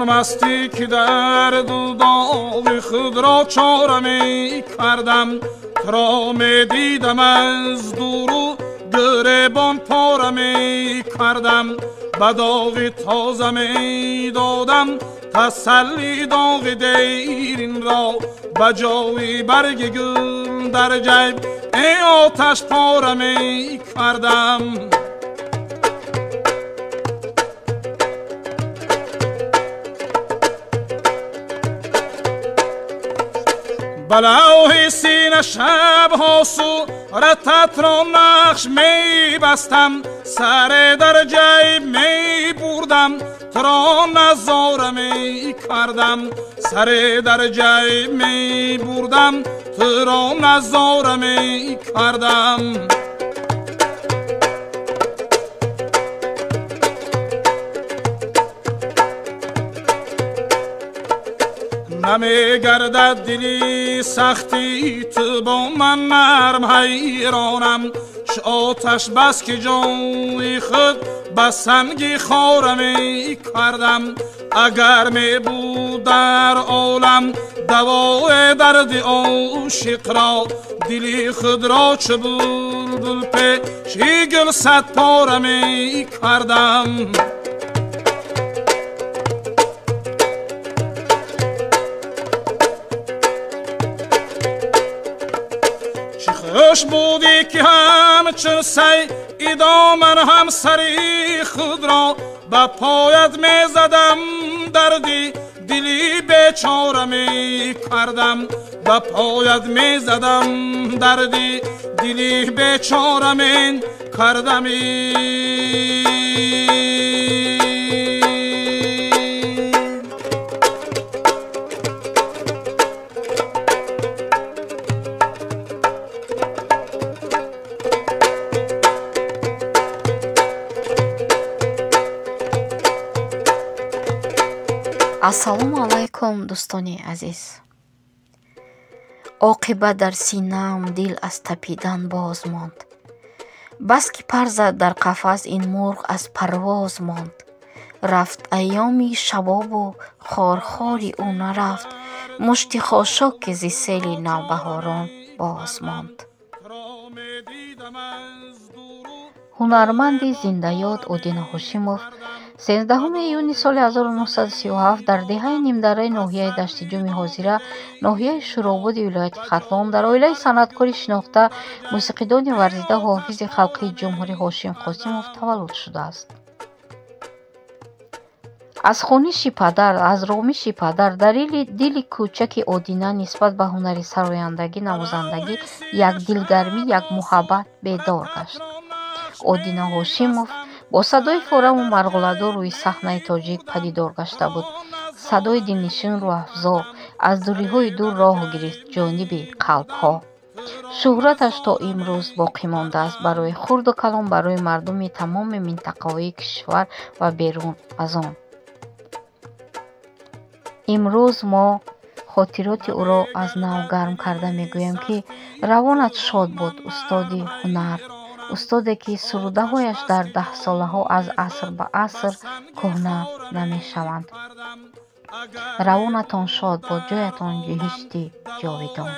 مستی که در داغ خود را چاره می کردم، تو را می دیدم از دور و گریبان پاره می کردم، به داغ تازه می دادم تسلی داغ دیرین را، به جای برگ گل در جیب ای آتش پاره می کردم. بلوح سینه شبها صورتت را نقش می بستم، سر در جیب می بردم تو را نظاره می کردم، سر در جیب می بردم تو را نظاره می کردم. نمی گردد دلی سختی تو با من نرم حیرانم، چه آتش بس که جای خود به سنگی خاره می کردم، اگر می بود در عالم دوای درد عاشق را، دلی خود را چه بلبل پیش گل صد پاره می کردم. خوش بودی که همچون سیدا من هم سری خود را به پایت می زدم، دردی دلی بیچاره می کردم، به پایت می زدم دردی دلی بیچاره می کردم. ассалому алайкум дӯстони азиз. оқибат дар синаам дил аз тапидан боз монд, бас ки пар зад дар қафас ин мурғ аз парвоз монд, рафт айёми шабобу хорхори ӯ нарафт, мушти хошок ки зи сели навбаҳорон боз монд. ҳунарманди зиндаёд Одина Ҳошимов 13 июни соли 1937 дар деҳаи нимдараи ноҳияи дашти ҷуми ҳозира ноҳияи Шурободи вилояти Хатлон дар оилаи санъаткори шинохта мусиқидони варзида ҳофизи халқии ҷумҳури Ҳошим Қосимов таваллуд шудааст. аз хониши падар, аз ромиши падар дар дили кӯчаки Одина нисбат ба ҳунари сарояндагӣ, намозандагӣ як дилгармӣ, як муҳаббат бедор гашт. Одина Ҳошимов бо садои фораму марғуладор рӯи саҳнаи тоҷик падидор гашта буд. садои дилнишинру афзо аз дуриҳои дур роҳ гирифт ҷониби қалбҳо. шӯҳраташ то имрӯз боқӣ мондааст барои хурду калон, барои мардуми тамоми минтақаҳои кишвар ва берун аз он. имрӯз мо хотироти ӯро аз нав гарм карда мегӯем ки равонат шод бод, устоди ҳунар, устоде ки сурудаҳояш дар даҳсолаҳо аз аср ба аср кӯҳна намешаванд. равонатон шод бод, ҷоятон ҷӯҳишти ҷовидон.